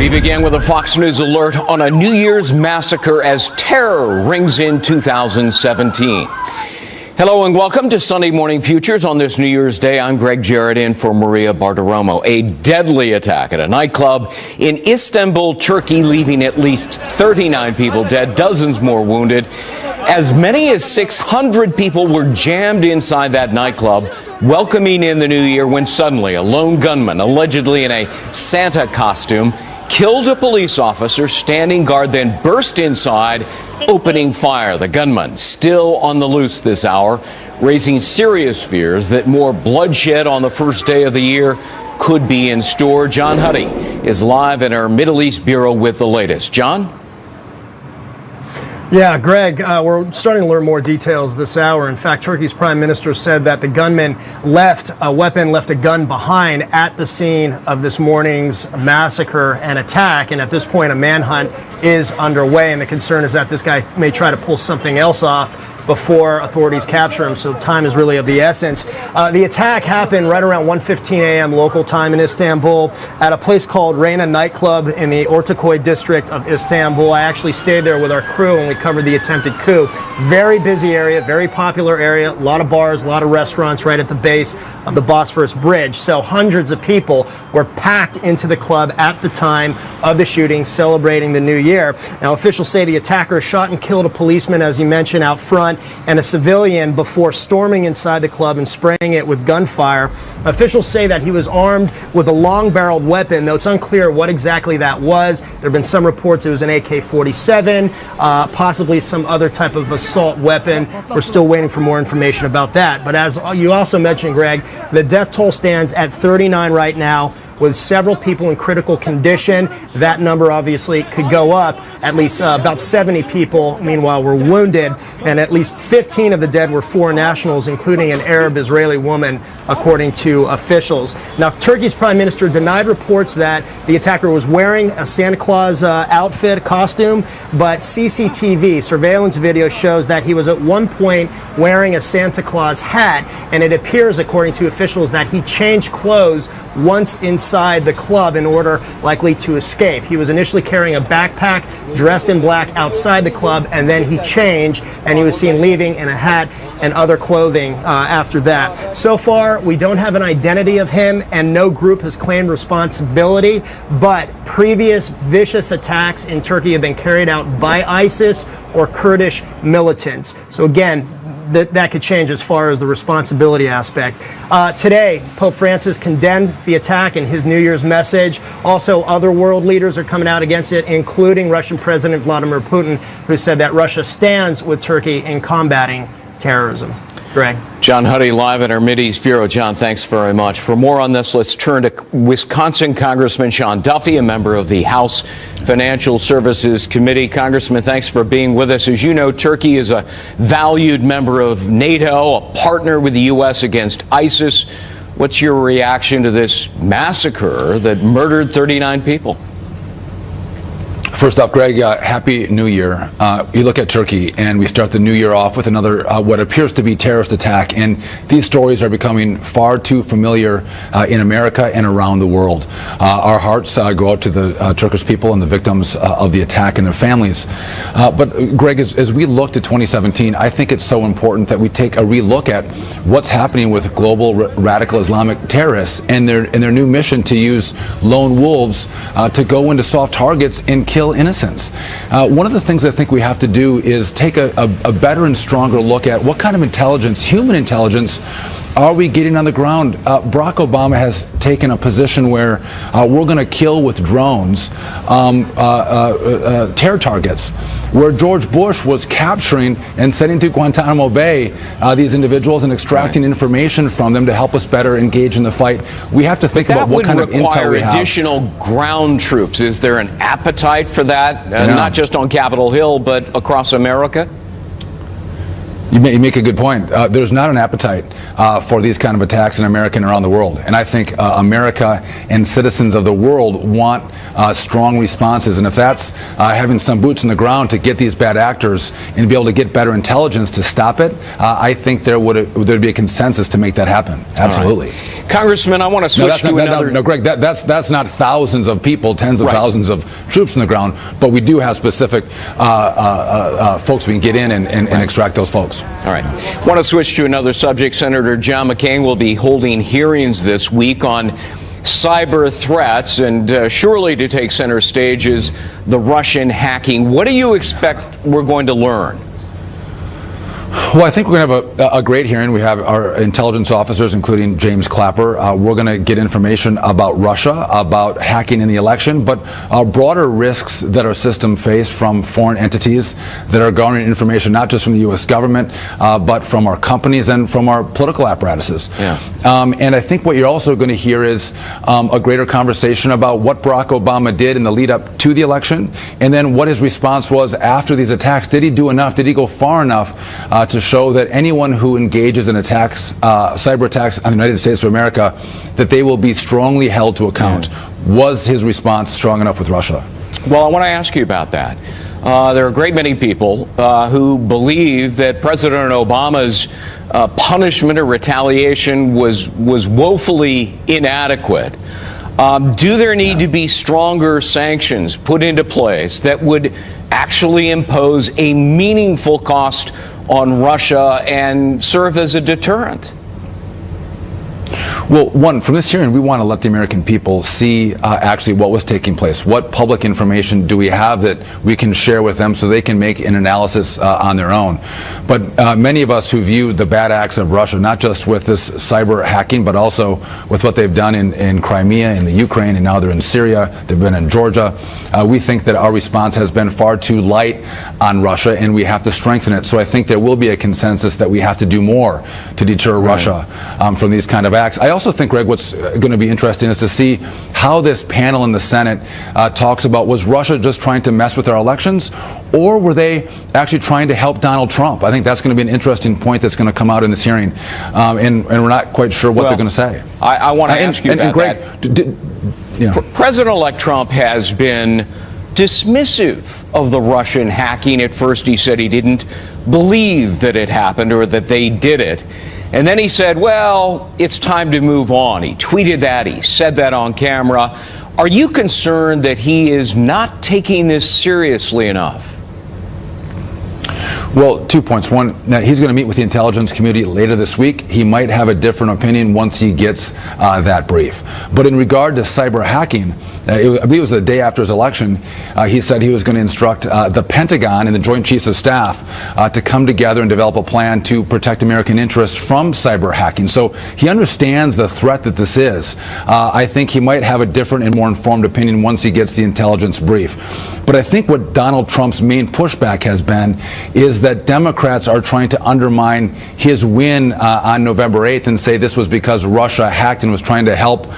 We begin with a Fox News alert on a New Year's massacre as terror rings in 2017. Hello and welcome to Sunday Morning Futures on this New Year's Day. I'm Greg Jarrett in for Maria Bartiromo. A deadly attack at a nightclub in Istanbul, Turkey, leaving at least 39 people dead, dozens more wounded. As many as 600 people were jammed inside that nightclub, welcoming in the new year, when suddenly a lone gunman, allegedly in a Santa costume, killed a police officer standing guard, then burst inside, opening fire. The gunman still on the loose this hour, raising serious fears that more bloodshed on the first day of the year could be in store. John Huddy is live in our Middle East Bureau with the latest. John? Yeah, Greg, we're starting to learn more details this hour. In fact, Turkey's prime minister said that the gunman left a gun behind at the scene of this morning's massacre and attack. And at this point, a manhunt is underway. And the concern is that this guy may try to pull something else off before authorities capture him, so time is really of the essence. The attack happened right around 1:15 a.m. local time in Istanbul at a place called Reyna nightclub in the Ortaköy district of Istanbul. I actually stayed there with our crew when we covered the attempted coup. Very busy area, very popular area, a lot of bars, a lot of restaurants right at the base of the Bosphorus Bridge. So hundreds of people were packed into the club at the time of the shooting, celebrating the new year. Now, officials say the attacker shot and killed a policeman, as you mentioned, out front, and a civilian before storming inside the club and spraying it with gunfire. Officials say that he was armed with a long-barreled weapon, though it's unclear what exactly that was. There have been some reports it was an AK-47, possibly some other type of assault weapon. We're still waiting for more information about that. But as you also mentioned, Greg, the death toll stands at 39 right now, with several people in critical condition. That number obviously could go up. At least about 70 people, meanwhile, were wounded, and at least 15 of the dead were foreign nationals, including an Arab-Israeli woman, according to officials. Now, Turkey's prime minister denied reports that the attacker was wearing a Santa Claus outfit, costume, but CCTV surveillance video shows that he was at one point wearing a Santa Claus hat, and it appears, according to officials, that he changed clothes once inside the club in order likely to escape. He was initially carrying a backpack, dressed in black outside the club, and then he changed and he was seen leaving in a hat and other clothing after that. So far, we don't have an identity of him and no group has claimed responsibility, but previous vicious attacks in Turkey have been carried out by ISIS or Kurdish militants. So again, that could change as far as the responsibility aspect. Today, Pope Francis condemned the attack in his New Year's message. Also, other world leaders are coming out against it, including Russian President Vladimir Putin, who said that Russia stands with Turkey in combating terrorism. Greg. John Huddy live at our Mideast Bureau. John, thanks very much. For more on this, let's turn to Wisconsin Congressman Sean Duffy, a member of the House Financial Services Committee. Congressman, thanks for being with us. As you know, Turkey is a valued member of NATO, a partner with the U.S. against ISIS. What's your reaction to this massacre that murdered 39 people? First off, Greg, Happy New Year. You look at Turkey, and we start the new year off with another what appears to be terrorist attack, and these stories are becoming far too familiar in America and around the world. Our hearts go out to the Turkish people and the victims of the attack and their families. But Greg, as we look to 2017, I think it's so important that we take a relook at what's happening with global radical Islamic terrorists and their new mission to use lone wolves to go into soft targets and kill innocents. One of the things I think we have to do is take a better and stronger look at what kind of intelligence, human intelligence, are we getting on the ground. Barack Obama has taken a position where we're going to kill with drones terror targets, where George Bush was capturing and sending to Guantanamo Bay these individuals and extracting information from them to help us better engage in the fight. We have to think about what kind of intel we have. That would require additional ground troops. Is there an appetite for that, not just on Capitol Hill, but across America? You make a good point. There's not an appetite for these kind of attacks in America and around the world. And I think America and citizens of the world want strong responses. And if that's having some boots on the ground to get these bad actors and be able to get better intelligence to stop it, I think there'd be a consensus to make that happen. Absolutely. Congressman, I want to switch to another. No, Greg, that's not thousands of people, tens of thousands of troops on the ground, but we do have specific folks we can get in and extract those folks. All right. I want to switch to another subject. Senator John McCain will be holding hearings this week on cyber threats, and surely to take center stage is the Russian hacking. What do you expect we're going to learn? Well, I think we're going to have a great hearing. We have our intelligence officers, including James Clapper. We're going to get information about Russia, about hacking in the election, but broader risks that our system face from foreign entities that are garnering information not just from the U.S. government, but from our companies and from our political apparatuses. Yeah. And I think what you're also going to hear is a greater conversation about what Barack Obama did in the lead up to the election, and then what his response was after these attacks. Did he do enough? Did he go far enough to show that anyone who engages in attacks, cyber attacks on the United States of America, that they will be strongly held to account? Yeah. Was his response strong enough with Russia? Well, I want to ask you about that. There are a great many people who believe that President Obama's punishment or retaliation was woefully inadequate. Do there need to be stronger sanctions put into place that would actually impose a meaningful cost on Russia and serve as a deterrent? Well, one, from this hearing, we want to let the American people see actually what was taking place. What public information do we have that we can share with them so they can make an analysis on their own? But many of us who view the bad acts of Russia, not just with this cyber hacking, but also with what they've done in Crimea, in the Ukraine, and now they're in Syria, they've been in Georgia, we think that our response has been far too light on Russia, and we have to strengthen it. So I think there will be a consensus that we have to do more to deter Russia from these kind of acts. I also think, Greg, what's going to be interesting is to see how this panel in the Senate talks about, was Russia just trying to mess with our elections, or were they actually trying to help Donald Trump? I think that's going to be an interesting point that's going to come out in this hearing, and we're not quite sure what they're going to say. I want to ask you about Greg, that. President-elect Trump has been dismissive of the Russian hacking. At first, he said he didn't believe that it happened or that they did it. And then he said, well, it's time to move on. He tweeted that. He said that on camera. Are you concerned that he is not taking this seriously enough? Well, 2 points. One, he's going to meet with the intelligence community later this week. He might have a different opinion once he gets that brief. But in regard to cyber hacking, I believe it was the day after his election, he said he was going to instruct the Pentagon and the Joint Chiefs of Staff to come together and develop a plan to protect American interests from cyber hacking. So he understands the threat that this is. I think he might have a different and more informed opinion once he gets the intelligence brief. But I think what Donald Trump's main pushback has been is that Democrats are trying to undermine his win on November 8th and say this was because Russia hacked and was trying to help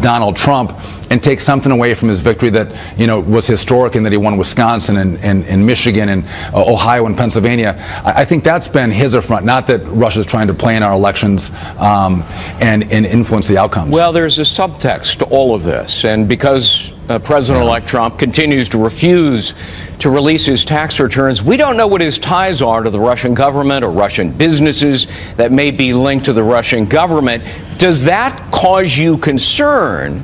Donald Trump, and take something away from his victory that, you know, was historic, and that he won Wisconsin and Michigan and Ohio and Pennsylvania. I think that's been his affront, not that Russia's trying to play in our elections and influence the outcomes. Well, there's a subtext to all of this, and because President-elect Trump continues to refuse to release his tax returns, we don't know what his ties are to the Russian government or Russian businesses that may be linked to the Russian government. Does that cause you concern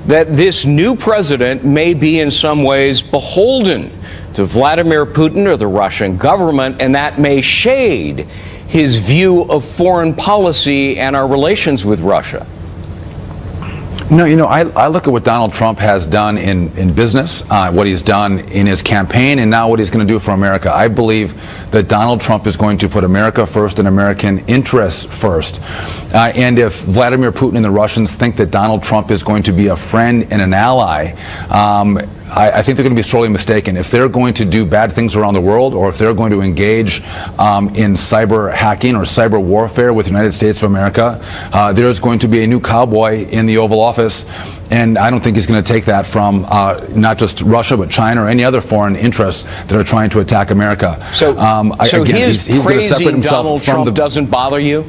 that this new president may be in some ways beholden to Vladimir Putin or the Russian government, and that may shade his view of foreign policy and our relations with Russia? No, you know, I look at what Donald Trump has done in business, what he's done in his campaign, and now what he's going to do for America. I believe that Donald Trump is going to put America first and American interests first. And if Vladimir Putin and the Russians think that Donald Trump is going to be a friend and an ally, I think they're going to be sorely mistaken. If they're going to do bad things around the world, or if they're going to engage in cyber hacking or cyber warfare with the United States of America, there's going to be a new cowboy in the Oval Office. And I don't think he's going to take that from not just Russia, but China or any other foreign interests that are trying to attack America. So his praising Donald Trump doesn't bother you?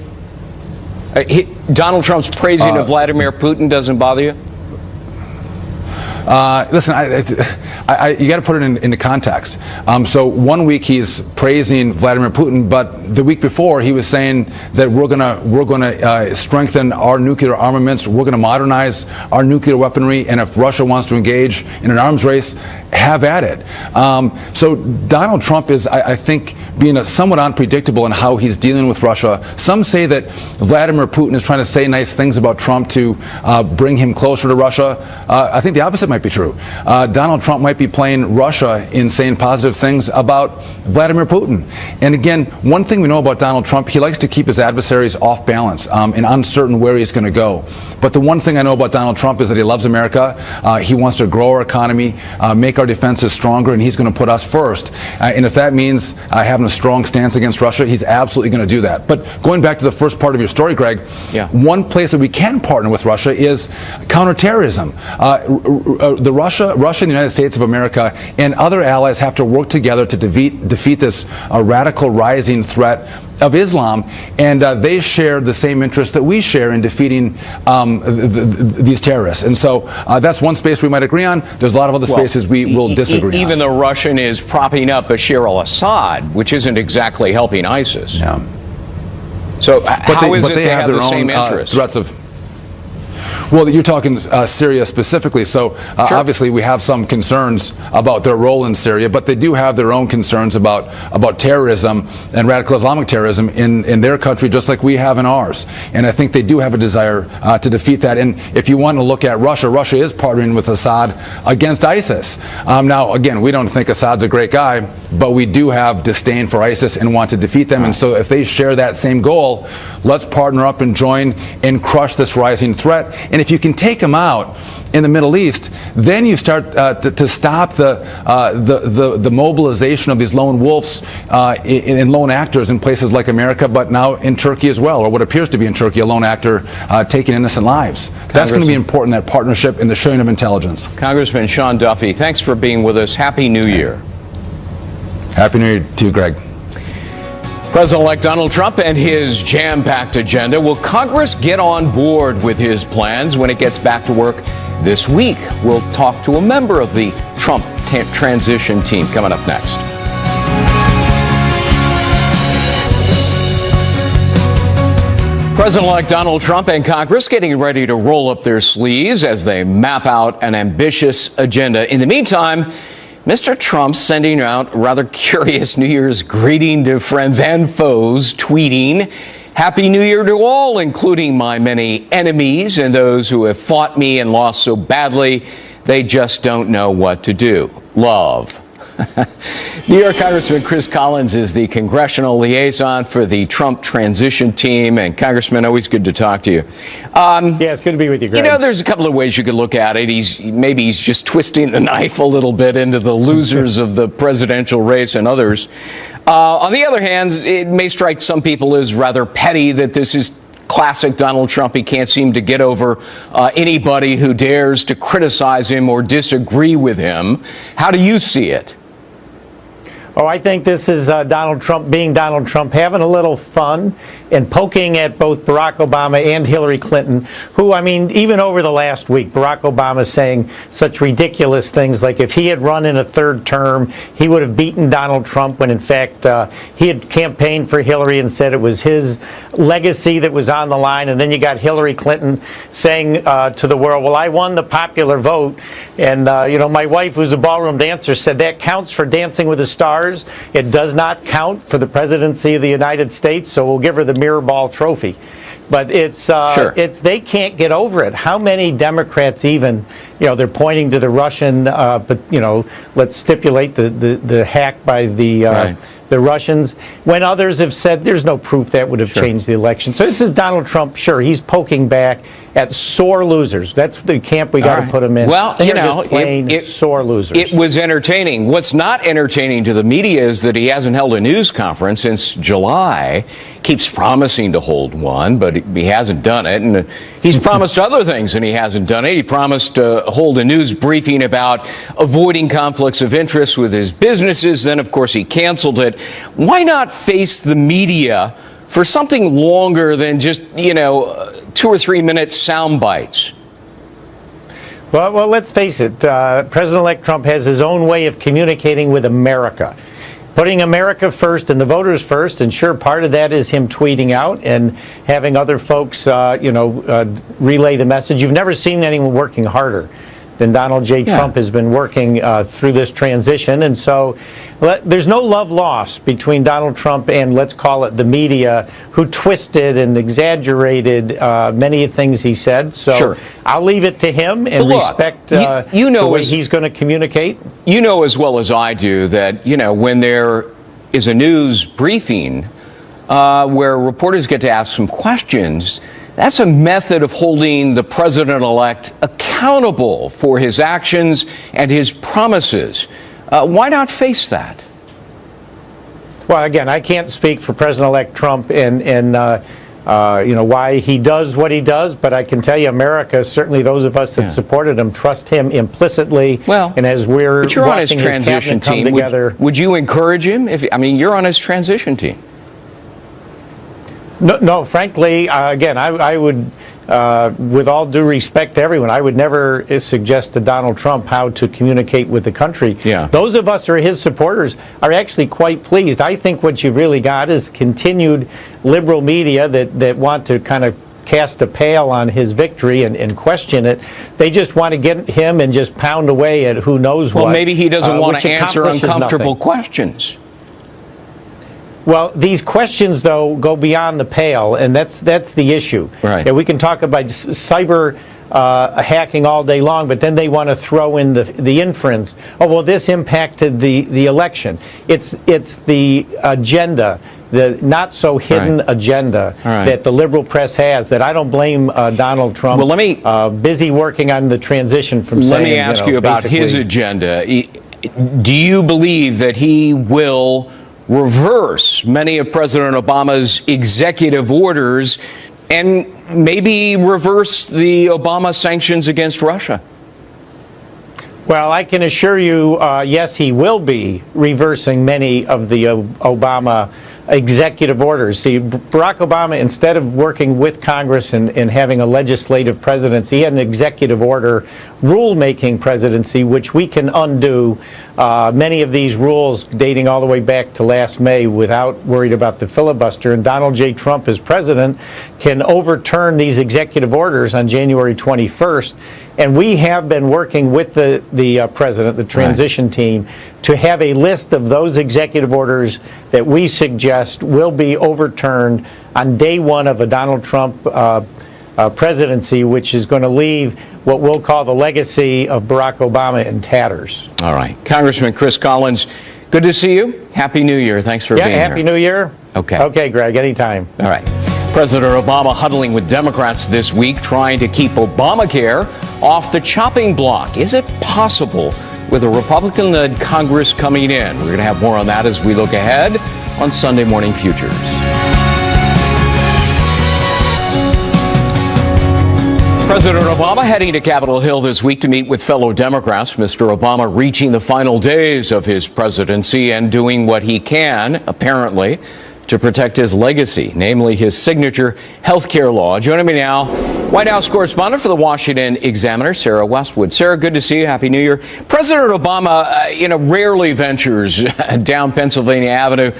Donald Trump's praising of Vladimir Putin doesn't bother you? Listen, you got to put it into context. So 1 week he's praising Vladimir Putin, but the week before he was saying that we're gonna strengthen our nuclear armaments, we're gonna modernize our nuclear weaponry, and if Russia wants to engage in an arms race, have at it. So Donald Trump is, I think, being somewhat unpredictable in how he's dealing with Russia. Some say that Vladimir Putin is trying to say nice things about Trump to bring him closer to Russia. I think the opposite might be true. Donald Trump might be playing Russia in saying positive things about Vladimir Putin. And again, one thing we know about Donald Trump, he likes to keep his adversaries off balance and uncertain where he's going to go. But the one thing I know about Donald Trump is that he loves America. He wants to grow our economy, make our defenses stronger, and he's going to put us first. And if that means having a strong stance against Russia, he's absolutely going to do that. But going back to the first part of your story, Greg, one place that we can partner with Russia is counterterrorism. Russia and the United States of America and other allies have to work together to defeat this radical rising threat of Islam, and they share the same interest that we share in defeating these terrorists. And so that's one space we might agree on. There's a lot of other spaces we will disagree on. Even the Russian is propping up Bashar al-Assad, which isn't exactly helping ISIS. Yeah. So how is it they have the same interests? Threats of. Well, you're talking Syria specifically, so Sure. Obviously we have some concerns about their role in Syria, but they do have their own concerns about terrorism and radical Islamic terrorism in their country, just like we have in ours. And I think they do have a desire to defeat that. And if you want to look at Russia, Russia is partnering with Assad against ISIS. Now, again, we don't think Assad's a great guy, but we do have disdain for ISIS and want to defeat them. And so if they share that same goal, let's partner up and join and crush this rising threat. And if you can take them out in the Middle East, then you start to stop the mobilization of these lone wolves and lone actors in places like America, but now in Turkey as well, or what appears to be in Turkey, a lone actor taking innocent lives. That's going to be important, that partnership and the sharing of intelligence. Congressman Sean Duffy, thanks for being with us. Happy New Year. Happy New Year to you, Greg. President-elect Donald Trump and his jam-packed agenda. Will Congress get on board with his plans when it gets back to work this week? We'll talk to a member of the Trump transition team coming up next. President-elect Donald Trump and Congress getting ready to roll up their sleeves as they map out an ambitious agenda. In the meantime, Mr. Trump sending out a rather curious New Year's greeting to friends and foes, tweeting, "Happy New Year to all, including my many enemies and those who have fought me and lost so badly they just don't know what to do. Love." New York Congressman Chris Collins is the congressional liaison for the Trump transition team. And Congressman, always good to talk to you. Yeah, it's good to be with you, Greg. You know, there's a couple of ways you could look at it. Maybe he's just twisting the knife a little bit into the losers of the presidential race and others. On the other hand, it may strike some people as rather petty that this is classic Donald Trump. He can't seem to get over anybody who dares to criticize him or disagree with him. How do you see it? Oh, I think this is Donald Trump being Donald Trump, having a little fun and poking at both Barack Obama and Hillary Clinton, who, I mean, even over the last week, Barack Obama saying such ridiculous things like if he had run in a third term, he would have beaten Donald Trump, when in fact he had campaigned for Hillary and said it was his legacy that was on the line. And then you got Hillary Clinton saying to the world, well, I won the popular vote. And, you know, my wife, who's a ballroom dancer, said that counts for Dancing with the Stars. It does not count for the presidency of the United States, so we'll give her the mirror ball trophy. But it's they can't get over it. How many Democrats even, you know, they're pointing to the Russian, but you know, let's stipulate the hack by the Russians, when others have said there's no proof that would have changed the election. So this is Donald Trump. Sure, he's poking back at sore losers. That's the camp we got to put him in. Well, They're you know, just plain sore losers. It was entertaining. What's not entertaining to the media is that he hasn't held a news conference since July. Keeps promising to hold one, but he hasn't done it. And he's promised other things and he hasn't done it. He promised to hold a news briefing about avoiding conflicts of interest with his businesses. Then, of course, he canceled it. Why not face the media for something longer than just, you know, 2 or 3 minute sound bites? Well, let's face it. President-elect Trump has his own way of communicating with America, putting America first and the voters first. And sure, part of that is him tweeting out and having other folks, relay the message. You've never seen anyone working harder than Donald J. Trump has been working through this transition. And so there's no love lost between Donald Trump and, let's call it, the media, who twisted and exaggerated many things he said. So I'll leave it to him and respect the way he's going to communicate. You know as well as I do that, when there is a news briefing where reporters get to ask some questions, that's a method of holding the president-elect accountable for his actions and his promises. Why not face that? Well, again, I can't speak for President-elect Trump and why he does what he does, but I can tell you America, certainly those of us that supported him, trust him implicitly. Well, and as we're but you're on his transition team, together, would you encourage him? You're on his transition team. No, frankly, again, I would, with all due respect to everyone, I would never suggest to Donald Trump how to communicate with the country. Those of us who are his supporters are actually quite pleased. I think what you've really got is continued liberal media that want to kind of cast a pale on his victory and question it. They just want to get him and just pound away at who knows what. Well, maybe he doesn't want to answer uncomfortable questions. Well, these questions, though, go beyond the pale, and that's the issue. Right. Yeah, we can talk about cyber hacking all day long, but then they want to throw in the inference. Oh, well, this impacted the election. It's the agenda, the not so hidden agenda that the liberal press has. That I don't blame Donald Trump. Well, let me busy working on the transition from. Let me ask you about his agenda. Do you believe that he will reverse many of President Obama's executive orders and maybe reverse the Obama sanctions against Russia? Well, I can assure you, yes, he will be reversing many of the Obama executive orders. See, Barack Obama, instead of working with Congress and having a legislative presidency, he had an executive order rule-making presidency, which we can undo many of these rules dating all the way back to last May without worried about the filibuster. And Donald J. Trump, as president, can overturn these executive orders on January 21st. And we have been working with the president, the transition team, to have a list of those executive orders that we suggest will be overturned on day one of a Donald Trump presidency, which is going to leave what we'll call the legacy of Barack Obama in tatters. All right. Congressman Chris Collins, good to see you. Happy New Year. Thanks for being here. Happy New Year. Okay. Okay, Greg, anytime. All right. President Obama huddling with Democrats this week, trying to keep Obamacare off the chopping block. Is it possible with a Republican-led Congress coming in? We're going to have more on that as we look ahead on Sunday Morning Futures. President Obama heading to Capitol Hill this week to meet with fellow Democrats. Mr. Obama reaching the final days of his presidency and doing what he can, apparently, to protect his legacy, namely his signature health care law. Joining me now, White House correspondent for the Washington Examiner, Sarah Westwood. Sarah, good to see you. Happy New Year. President Obama, rarely ventures down Pennsylvania Avenue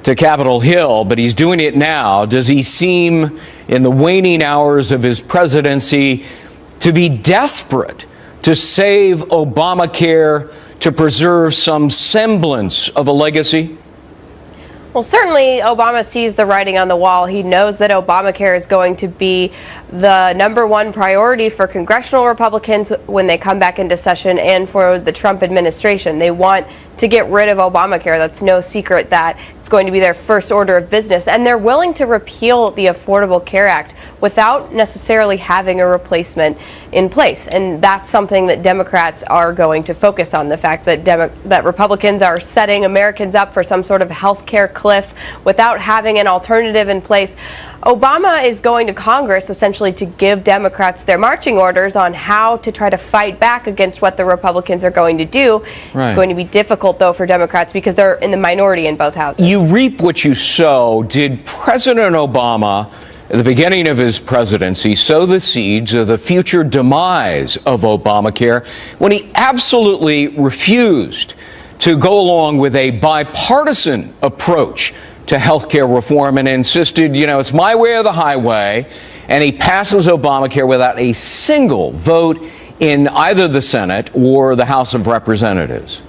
to Capitol Hill, but he's doing it now. Does he seem, in the waning hours of his presidency, to be desperate to save Obamacare, to preserve some semblance of a legacy? Well, certainly Obama sees the writing on the wall. He knows that Obamacare is going to be the #1 priority for congressional Republicans when they come back into session and for the Trump administration. They want to get rid of Obamacare. That's no secret that it's going to be their first order of business. And they're willing to repeal the Affordable Care Act without necessarily having a replacement in place. And that's something that Democrats are going to focus on, the fact that that Republicans are setting Americans up for some sort of health care cliff without having an alternative in place. Obama is going to Congress essentially to give Democrats their marching orders on how to try to fight back against what the Republicans are going to do. Right. It's going to be difficult, though, for Democrats because they're in the minority in both houses. You reap what you sow. Did President Obama at the beginning of his presidency, sow the seeds of the future demise of Obamacare when he absolutely refused to go along with a bipartisan approach to health care reform and insisted, it's my way or the highway, and he passes Obamacare without a single vote in either the Senate or the House of Representatives.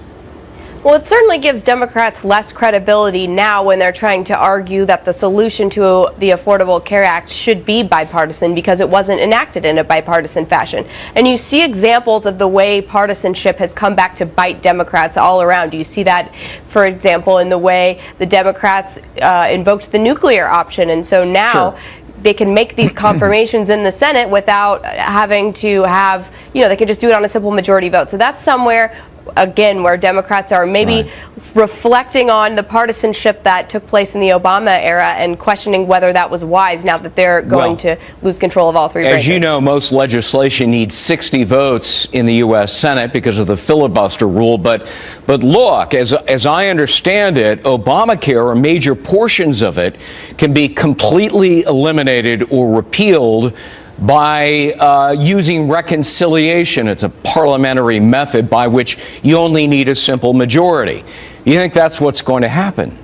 Well, it certainly gives Democrats less credibility now when they're trying to argue that the solution to the Affordable Care Act should be bipartisan because it wasn't enacted in a bipartisan fashion. And you see examples of the way partisanship has come back to bite Democrats all around. You see that, for example, in the way the Democrats invoked the nuclear option. And so now they can make these confirmations in the Senate without having to have, they can just do it on a simple majority vote. So that's somewhere, again, where Democrats are maybe reflecting on the partisanship that took place in the Obama era and questioning whether that was wise now that they're going to lose control of all three branches. As you know, most legislation needs 60 votes in the U.S. Senate because of the filibuster rule. But look, as I understand it, Obamacare, or major portions of it, can be completely eliminated or repealed by using reconciliation. It's a parliamentary method by which you only need a simple majority. You think that's what's going to happen?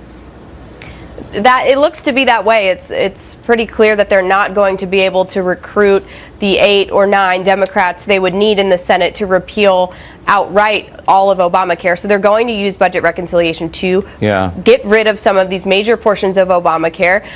That it looks to be that way. It's pretty clear that they're not going to be able to recruit the 8 or 9 Democrats they would need in the Senate to repeal outright all of Obamacare. So they're going to use budget reconciliation to get rid of some of these major portions of Obamacare.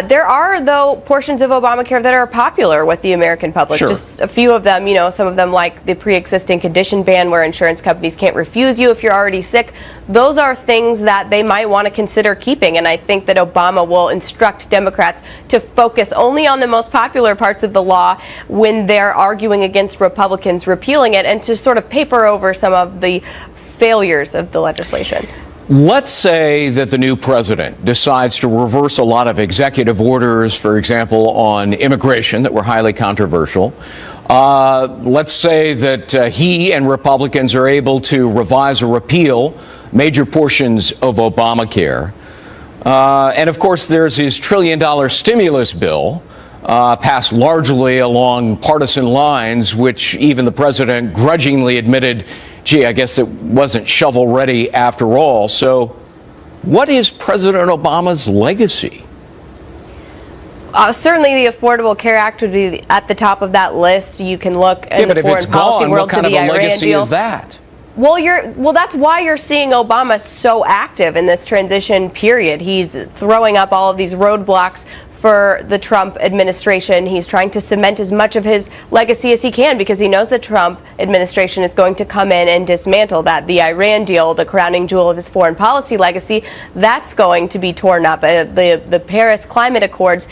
There are, though, portions of Obamacare that are popular with the American public. Just a few of them, some of them like the pre-existing condition ban where insurance companies can't refuse you if you're already sick. Those are things that they might want to consider keeping. And I think that Obama will instruct Democrats to focus only on the most popular parts of the law when they're arguing against Republicans repealing it, and to sort of paper over some of the failures of the legislation. Let's say that the new president decides to reverse a lot of executive orders, for example, on immigration that were highly controversial. Let's say that he and Republicans are able to revise or repeal major portions of Obamacare. And of course, there's his $1 trillion stimulus bill, passed largely along partisan lines, which even the president grudgingly admitted, gee, I guess it wasn't shovel ready after all. So what is President Obama's legacy? Certainly the Affordable Care Act would be at the top of that list. You can look in the foreign policy world to the Iran deal. What kind of a legacy is that? Well, that's why you're seeing Obama so active in this transition period. He's throwing up all of these roadblocks for the Trump administration. He's trying to cement as much of his legacy as he can because he knows the Trump administration is going to come in and dismantle that. The Iran deal, the crowning jewel of his foreign policy legacy, that's going to be torn up. The Paris Climate Accords,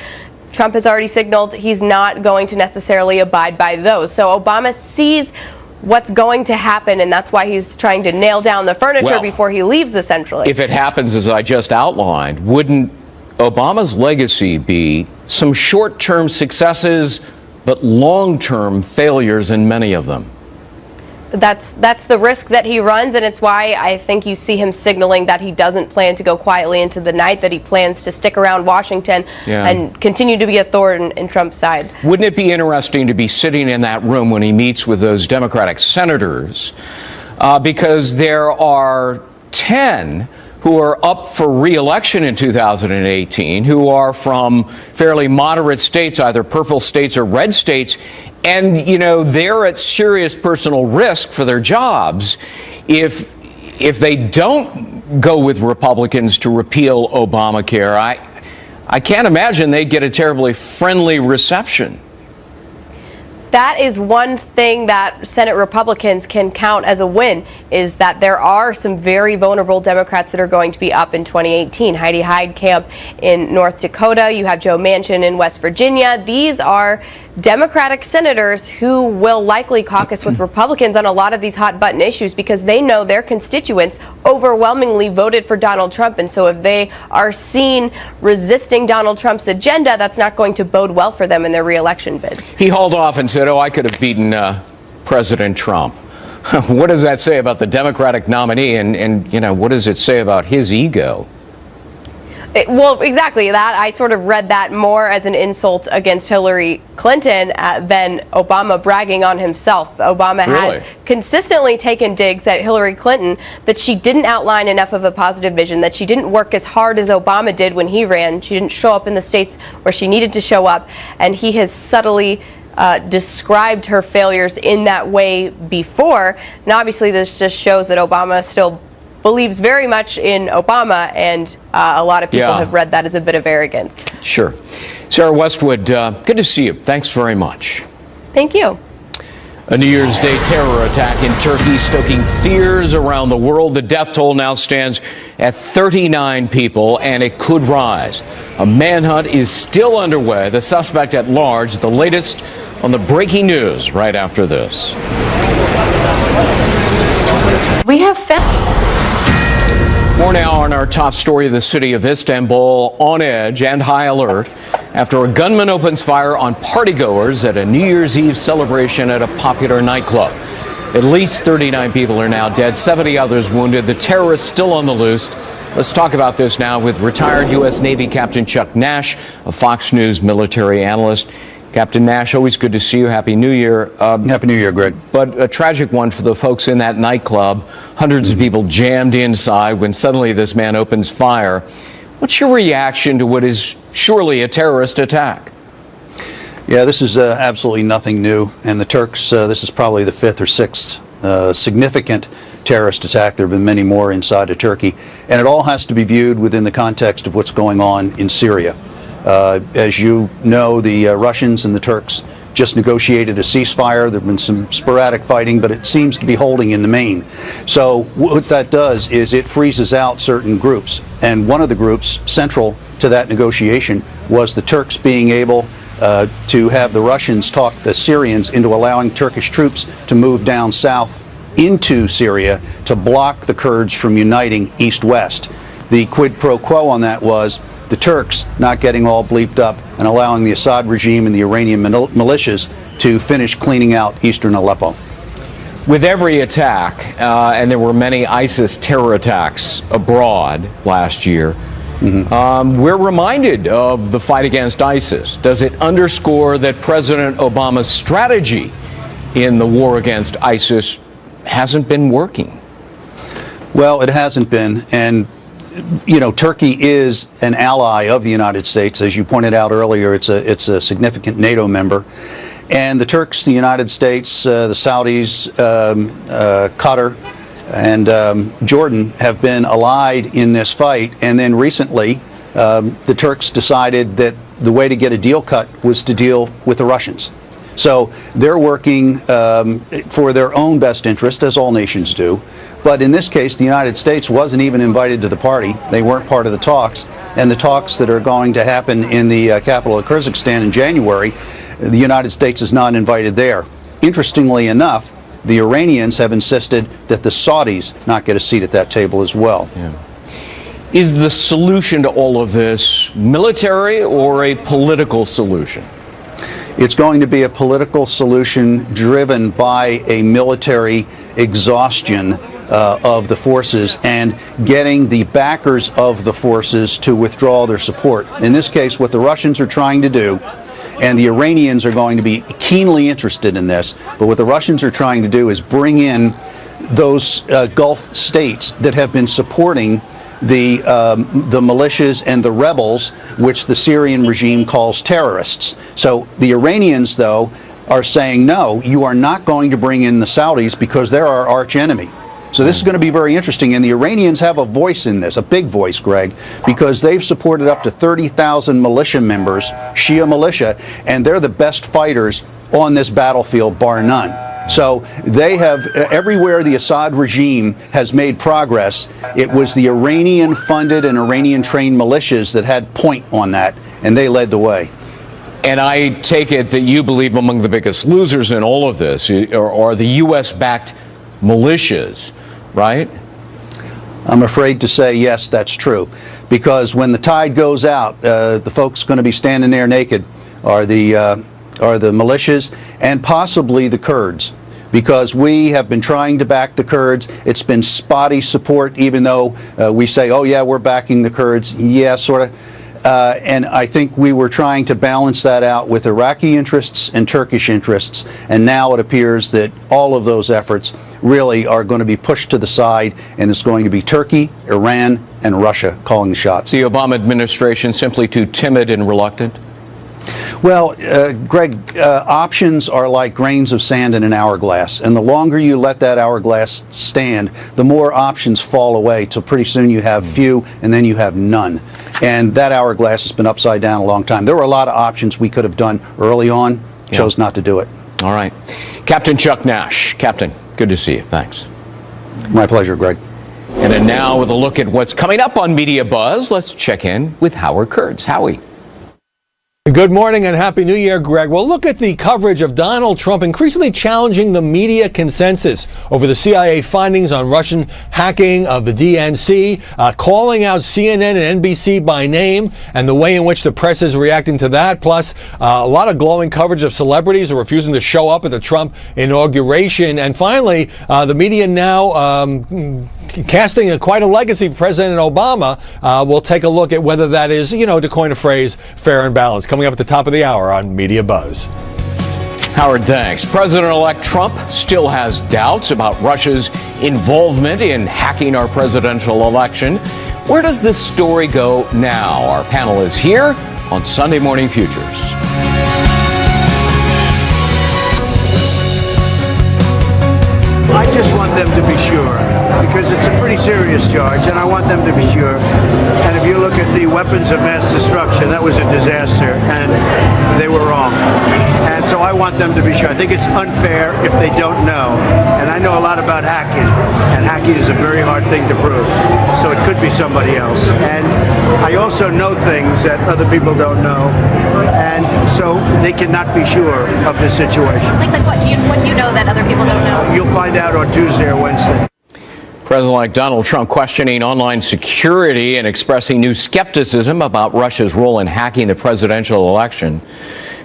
Trump has already signaled he's not going to necessarily abide by those. So Obama sees what's going to happen, and that's why he's trying to nail down the furniture before he leaves, essentially. If it happens as I just outlined, wouldn't Obama's legacy be some short-term successes but long-term failures in many of them? That's the risk that he runs, and it's why I think you see him signaling that he doesn't plan to go quietly into the night, that he plans to stick around Washington and continue to be a thorn in Trump's side. Wouldn't it be interesting to be sitting in that room when he meets with those Democratic senators, because there are 10 who are up for re-election in 2018, who are from fairly moderate states, either purple states or red states, and, they're at serious personal risk for their jobs if they don't go with Republicans to repeal Obamacare. I can't imagine they'd get a terribly friendly reception. That is one thing that Senate Republicans can count as a win, is that there are some very vulnerable Democrats that are going to be up in 2018. Heidi Heitkamp in North Dakota. You have Joe Manchin in West Virginia. These are Democratic senators who will likely caucus with Republicans on a lot of these hot button issues because they know their constituents overwhelmingly voted for Donald Trump. And so if they are seen resisting Donald Trump's agenda, that's not going to bode well for them in their re-election bids. He hauled off and said, I could have beaten President Trump. What does that say about the Democratic nominee, and what does it say about his ego? Well, exactly that. I sort of read that more as an insult against Hillary Clinton than Obama bragging on himself. Obama has consistently taken digs at Hillary Clinton that she didn't outline enough of a positive vision, that she didn't work as hard as Obama did when he ran. She didn't show up in the states where she needed to show up, and he has subtly described her failures in that way before. And obviously this just shows that Obama still believes very much in Obama, and a lot of people have read that as a bit of arrogance. Sure. Sarah Westwood, good to see you. Thanks very much. Thank you. A New Year's Day terror attack in Turkey stoking fears around the world. The death toll now stands at 39 people, and it could rise. A manhunt is still underway. The suspect at large. The latest on the breaking news right after this. We have found... More now on our top story. The city of Istanbul on edge and high alert after a gunman opens fire on partygoers at a New Year's Eve celebration at a popular nightclub. At least 39 people are now dead, 70 others wounded. The terrorists still on the loose. Let's talk about this now with retired U.S. Navy Captain Chuck Nash, a Fox News military analyst. Captain Nash, always good to see you. Happy New Year. Happy New Year, Greg. But a tragic one for the folks in that nightclub. Hundreds of people jammed inside when suddenly this man opens fire. What's your reaction to what is surely a terrorist attack? Yeah, this is absolutely nothing new. And the Turks, this is probably the fifth or sixth significant terrorist attack. There have been many more inside of Turkey. And it all has to be viewed within the context of what's going on in Syria. As you know, the Russians and the Turks just negotiated a ceasefire. There have been some sporadic fighting, but it seems to be holding in the main. So what that does is it freezes out certain groups. And one of the groups central to that negotiation was the Turks being able to have the Russians talk the Syrians into allowing Turkish troops to move down south into Syria to block the Kurds from uniting east-west. The quid pro quo on that was the Turks not getting all bleeped up and allowing the Assad regime and the Iranian militias to finish cleaning out eastern Aleppo. With every attack, and there were many ISIS terror attacks abroad last year, we're reminded of the fight against ISIS. Does it underscore that President Obama's strategy in the war against ISIS hasn't been working? Well, it hasn't been, and you know, Turkey is an ally of the United States. As you pointed out earlier, it's a significant NATO member. And the Turks, the United States, the Saudis, Qatar, and Jordan have been allied in this fight. And then recently, the Turks decided that the way to get a deal cut was to deal with the Russians. So they're working for their own best interest, as all nations do. But in this case, the United States wasn't even invited to the party. They weren't part of the talks. And the talks that are going to happen in the capital of Kyrgyzstan in January, the United States is not invited there. Interestingly enough, the Iranians have insisted that the Saudis not get a seat at that table as well. Yeah. Is the solution to all of this military or a political solution? It's going to be a political solution driven by a military exhaustion of the forces and getting the backers of the forces to withdraw their support. In this case, what the Russians are trying to do, and the Iranians are going to be keenly interested in this, but what the Russians are trying to do is bring in those Gulf states that have been supporting the militias and the rebels, which the Syrian regime calls terrorists. So the Iranians, though, are saying, no, you are not going to bring in the Saudis because they're our arch enemy. So this is going to be very interesting, and the Iranians have a voice in this, a big voice, Greg, because they've supported up to 30,000 militia members, Shia militia, and they're the best fighters on this battlefield, bar none. So they have, everywhere the Assad regime has made progress, it was the Iranian-funded and Iranian-trained militias that had point on that, and they led the way. And I take it that you believe among the biggest losers in all of this are the U.S.-backed militias, right? I'm afraid to say yes, that's true. Because when the tide goes out, the folks going to be standing there naked are the militias and possibly the Kurds. because we have been trying to back the Kurds. It's been spotty support, even though we say, oh yeah, we're backing the Kurds. Yeah, sort of. And I think we were trying to balance that out with Iraqi interests and Turkish interests. And now it appears that all of those efforts really are going to be pushed to the side, and it's going to be Turkey, Iran, and Russia calling the shots. The Obama administration simply too timid and reluctant? Well, Greg, options are like grains of sand in an hourglass, and the longer you let that hourglass stand, the more options fall away, till pretty soon you have few, and then you have none. And that hourglass has been upside down a long time. There were a lot of options we could have done early on, chose not to do it. All right. Captain Chuck Nash. Captain, good to see you. Thanks. My pleasure, Greg. And then now with a look at what's coming up on Media Buzz, let's check in with Howard Kurtz. Howie. Good morning and Happy New Year, Greg. Well, look at the coverage of Donald Trump increasingly challenging the media consensus over the CIA findings on Russian hacking of the DNC, calling out CNN and NBC by name and the way in which the press is reacting to that, plus a lot of glowing coverage of celebrities who are refusing to show up at the Trump inauguration. And finally, the media now casting quite a legacy for President Obama. We'll take a look at whether that is, to coin a phrase, fair and balanced. Coming up at the top of the hour on Media Buzz. Howard, thanks. President-elect Trump still has doubts about Russia's involvement in hacking our presidential election. Where does this story go now? Our panel is here on Sunday Morning Futures. I just want them to be sure, because it's a pretty serious charge, and I want them to be sure. And if you look at the weapons of mass destruction, that was a disaster, and they were wrong. And so I want them to be sure. I think it's unfair if they don't know. And I know a lot about hacking, and hacking is a very hard thing to prove. So it could be somebody else. And I also know things that other people don't know, and so they cannot be sure of the situation. Like what do you know that other people don't know? You'll find out on Tuesday or Wednesday. President-elect Donald Trump questioning online security and expressing new skepticism about Russia's role in hacking the presidential election.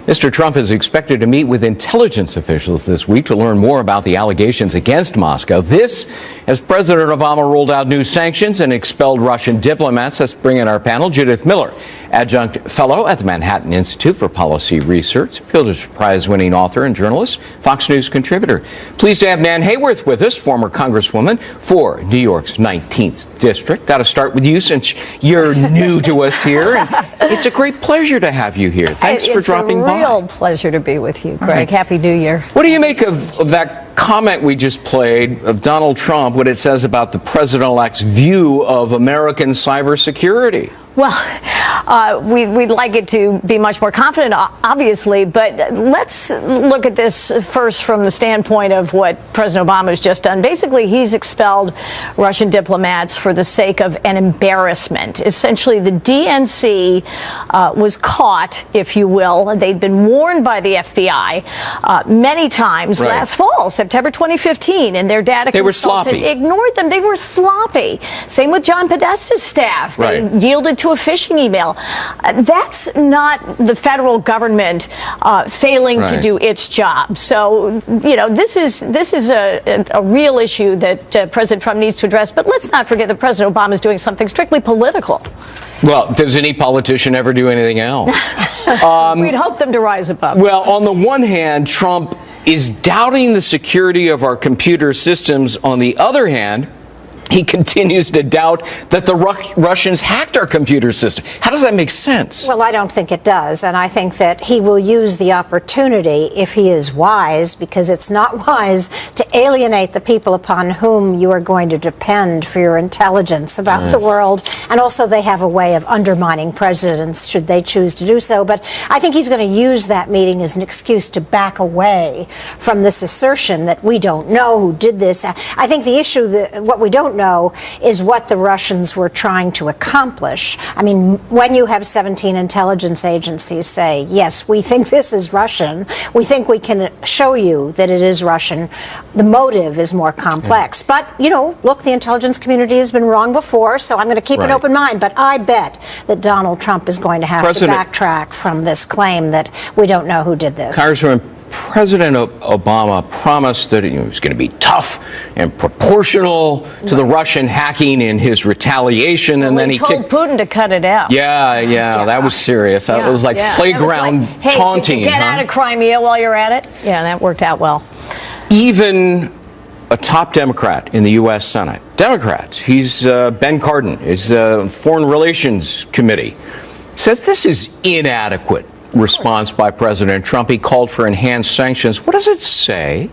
Mr. Trump is expected to meet with intelligence officials this week to learn more about the allegations against Moscow. This, as President Obama rolled out new sanctions and expelled Russian diplomats. Let's bring in our panel. Judith Miller, adjunct fellow at the Manhattan Institute for Policy Research, Pulitzer Prize-winning author and journalist, Fox News contributor. Pleased to have Nan Hayworth with us, former Congresswoman for New York's 19th District. Got to start with you since you're new to us here. And it's a great pleasure to have you here. Thanks for dropping by. It's a real pleasure to be with you, Greg. Right. Happy New Year. What do you make of that comment we just played of Donald Trump, what it says about the president-elect's view of American cybersecurity? Well, we'd like it to be much more confident, obviously, but let's look at this first from the standpoint of what President Obama has just done. Basically, he's expelled Russian diplomats for the sake of an embarrassment. Essentially, the DNC was caught, if you will. They'd been warned by the FBI many times last fall, September 2015, and their data consultant ignored them. They were sloppy. Same with John Podesta's staff. They yielded to a phishing email. That's not the federal government failing to do its job. So, this is a real issue that President Trump needs to address. But let's not forget that President Obama is doing something strictly political. Well, does any politician ever do anything else? We'd hope them to rise above. Well, on the one hand, Trump is doubting the security of our computer systems. On the other hand, he continues to doubt that the Russians hacked our computer system. How does that make sense? Well, I don't think it does. And I think that he will use the opportunity if he is wise, because it's not wise to alienate the people upon whom you are going to depend for your intelligence about the world. And also they have a way of undermining presidents should they choose to do so. But I think he's going to use that meeting as an excuse to back away from this assertion that we don't know who did this. I think the issue, what we don't know is what the Russians were trying to accomplish. I mean, when you have 17 intelligence agencies say, yes, we think this is Russian, we think we can show you that it is Russian, the motive is more complex. But, look, the intelligence community has been wrong before, so I'm going to keep an open mind. But I bet that Donald Trump is going to have to backtrack from this claim that we don't know who did this. Congressman, President Obama promised that it was going to be tough and proportional to the Russian hacking in his retaliation, and then he told Putin to cut it out. Yeah, that was serious. That was like playground like, hey, taunting. Could you get out of Crimea while you're at it? Yeah, that worked out well. Even a top Democrat in the U.S. Senate, he's Ben Cardin, is Foreign Relations Committee, says this is inadequate response by President Trump. He called for enhanced sanctions. What does it say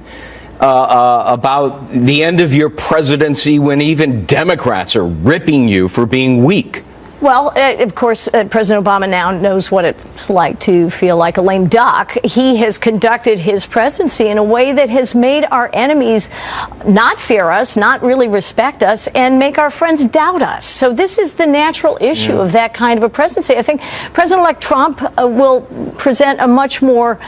about the end of your presidency when even Democrats are ripping you for being weak? Well, of course, President Obama now knows what it's like to feel like a lame duck. He has conducted his presidency in a way that has made our enemies not fear us, not really respect us, and make our friends doubt us. So this is the natural issue of that kind of a presidency. I think President-elect Trump will present a much more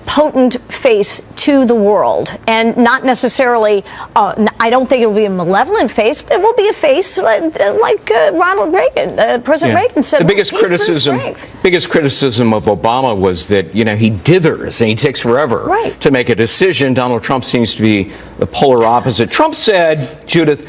potent face to the world, and not necessarily, I don't think it will be a malevolent face, but it will be a face like Ronald Reagan. President Reagan said the biggest criticism of Obama was that he dithers and he takes forever to make a decision. Donald Trump seems to be the polar opposite. Trump said, Judith,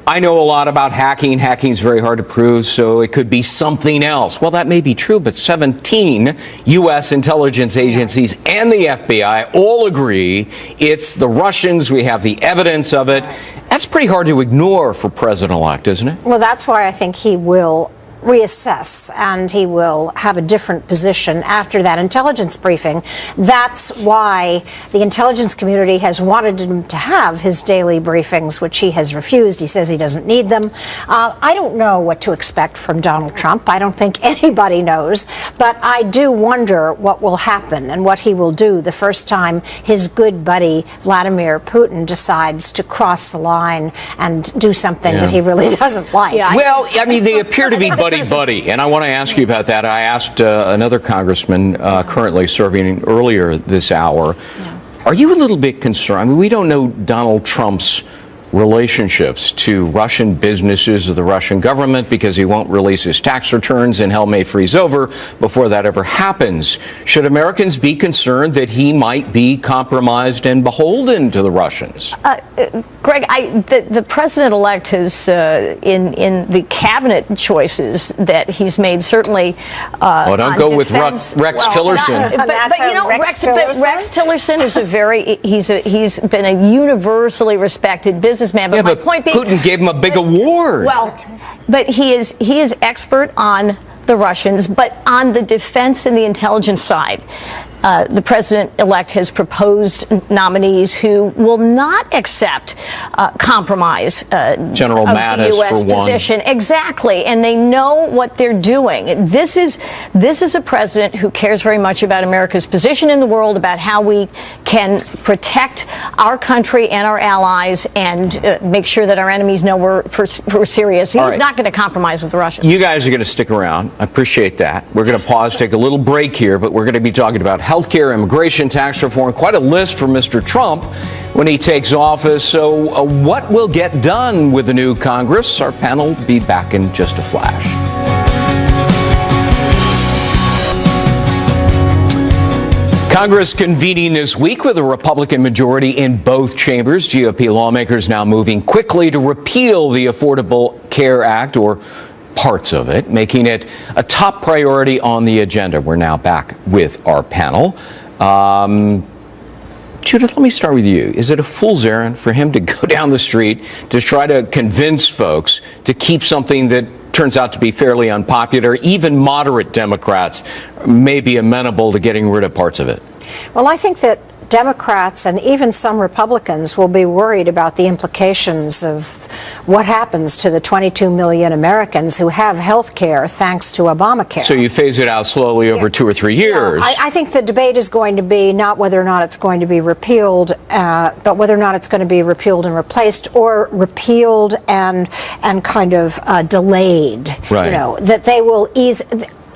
I know a lot about hacking. Hacking's very hard to prove, so it could be something else. Well, that may be true, but 17 U.S. intelligence agencies and the FBI all agree it's the Russians. We have the evidence of it. That's pretty hard to ignore for President-elect, isn't it? Well, that's why I think he will reassess, and he will have a different position after that intelligence briefing. That's why the intelligence community has wanted him to have his daily briefings, which he has refused. He says he doesn't need them. I don't know what to expect from Donald Trump. I don't think anybody knows, but I do wonder what will happen and what he will do the first time his good buddy Vladimir Putin decides to cross the line and do something that he really doesn't like. Well, I mean, they appear to be buddy, and I want to ask you about that. I asked another congressman currently serving earlier this hour, are you a little bit concerned? I mean, we don't know Donald Trump's relationships to Russian businesses or the Russian government because he won't release his tax returns and hell may freeze over before that ever happens. Should Americans be concerned that he might be compromised and beholden to the Russians? Greg, the president-elect has, in the cabinet choices that he's made, certainly. Don't go with Rex Tillerson. But Rex Tillerson is he's been a universally respected businessman. But my point being, Putin gave him a big award. Well, but he is expert on the Russians, but on the defense and the intelligence side. The president-elect has proposed nominees who will not accept compromise General of the U.S. position. Exactly, and they know what they're doing. This is a president who cares very much about America's position in the world, about how we can protect our country and our allies, and make sure that our enemies know we're serious. He's not going to compromise with the Russians. You guys are going to stick around. I appreciate that. We're going to pause, take a little break here, but we're going to be talking about healthcare, immigration, tax reform, quite a list for Mr. Trump when he takes office. So what will get done with the new Congress? Our panel will be back in just a flash. Congress convening this week with a Republican majority in both chambers. GOP lawmakers now moving quickly to repeal the Affordable Care Act, or parts of it, making it a top priority on the agenda. We're now back with our panel. Judith, let me start with you. Is it a fool's errand for him to go down the street to try to convince folks to keep something that turns out to be fairly unpopular? Even moderate Democrats may be amenable to getting rid of parts of it. Well, I think that Democrats and even some Republicans will be worried about the implications of what happens to the 22 million Americans who have health care thanks to Obamacare. So you phase it out slowly over 2 or 3 years. I think the debate is going to be not whether or not it's going to be repealed, but whether or not it's going to be repealed and replaced, or repealed and kind of delayed. Right. You know, that they will ease.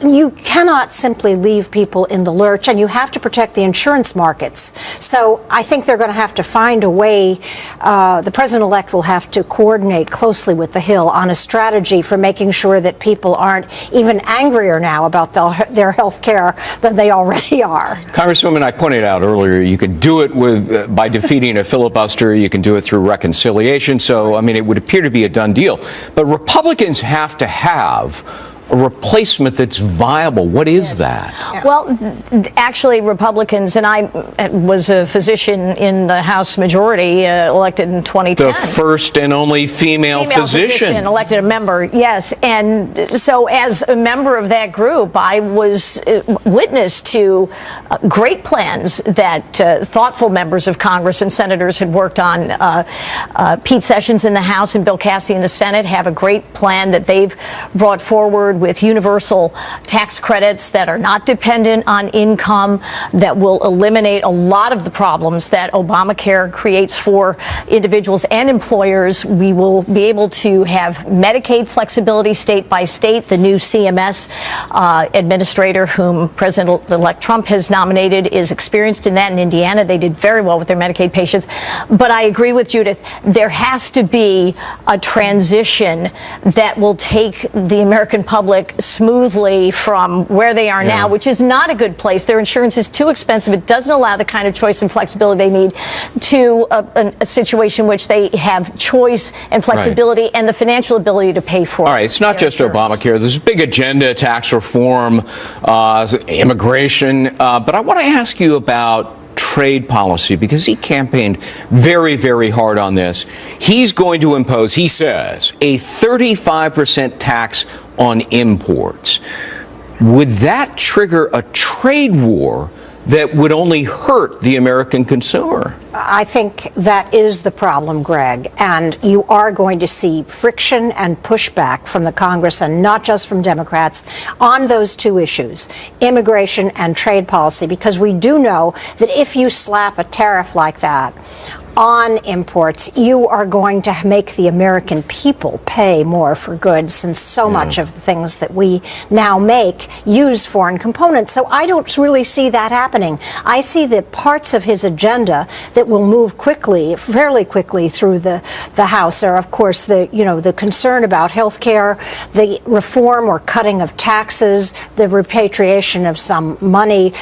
you cannot simply leave people in the lurch, and you have to protect the insurance markets. So I think they're going to have to find a way. The president-elect will have to coordinate closely with the Hill on a strategy for making sure that people aren't even angrier now about their health care than they already are. Congresswoman, I pointed out earlier, you can do it by defeating a filibuster. You can do it through reconciliation. So, I mean, it would appear to be a done deal. But Republicans have to have a replacement that's viable. What is that? Well, actually, Republicans, and I was a physician in the House majority, elected in 2010. The first and only female physician elected a member, yes. And so as a member of that group, I was witness to great plans that thoughtful members of Congress and senators had worked on. Pete Sessions in the House and Bill Cassidy in the Senate have a great plan that they've brought forward with universal tax credits that are not dependent on income, that will eliminate a lot of the problems that Obamacare creates for individuals and employers. We will be able to have Medicaid flexibility state by state. The new CMS administrator, whom President-elect Trump has nominated, is experienced in that in Indiana. They did very well with their Medicaid patients. But I agree with Judith. There has to be a transition that will take the American public smoothly from where they are now, which is not a good place. Their insurance is too expensive. It doesn't allow the kind of choice and flexibility they need, to a situation in which they have choice and flexibility and the financial ability to pay for it. All right, it's not just Obamacare. There's a big agenda, tax reform, immigration. But I want to ask you about trade policy, because he campaigned very, very hard on this. He's going to impose, he says, a 35% tax on imports. Would that trigger a trade war that would only hurt the American consumer? I think that is the problem, Greg, and you are going to see friction and pushback from the Congress, and not just from Democrats, on those two issues, immigration and trade policy, because we do know that if you slap a tariff like that on imports, you are going to make the American people pay more for goods, since so much of the things that we now make use foreign components. So I don't really see that happening. I see the parts of his agenda that will move quickly, fairly quickly, through the House are, of course, the concern about health care, the reform or cutting of taxes, the repatriation of some money,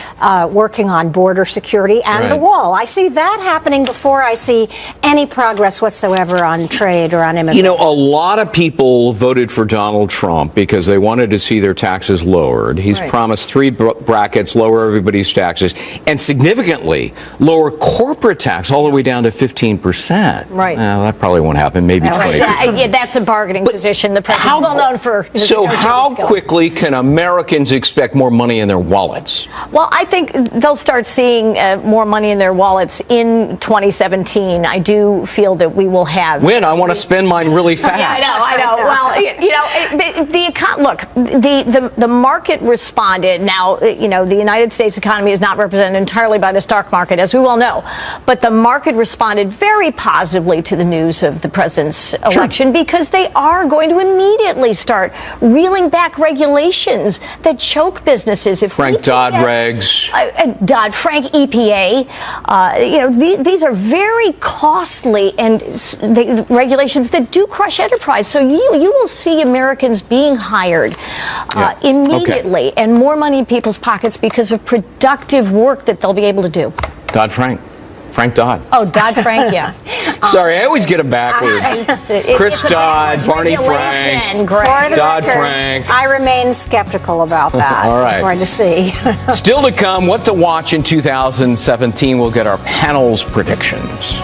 working on border security, and the wall. I see that happening before I see any progress whatsoever on trade or on immigration. You know, a lot of people voted for Donald Trump because they wanted to see their taxes lowered. He's promised three brackets, lower everybody's taxes, and significantly lower corporate tax all the way down to 15%. Right. That probably won't happen, maybe 20%. Yeah, that's a bargaining position. The president's well known for his So how skills. quickly can Americans expect more money in their wallets? Well, I think they'll start seeing more money in their wallets in 2017. I do feel that we will have. When? I want to spend mine really fast. Yeah, I know. Well, the market responded. Now, the United States economy is not represented entirely by the stock market, as we well know, but the market responded very positively to the news of the president's election, because they are going to immediately start reeling back regulations that choke businesses. If Frank Dodd-Regs. Dodd-Frank, EPA, these are very costly and regulations that do crush enterprise. So you will see Americans being hired immediately, and more money in people's pockets because of productive work that they'll be able to do. Dodd-Frank. Frank Dodd. Oh, Dodd-Frank, yeah. Sorry, I always get them backwards. Chris Dodd, Barney Frank, Dodd-Frank. I remain skeptical about that. All right. We're going to see. Still to come, what to watch in 2017. We'll get our panel's predictions.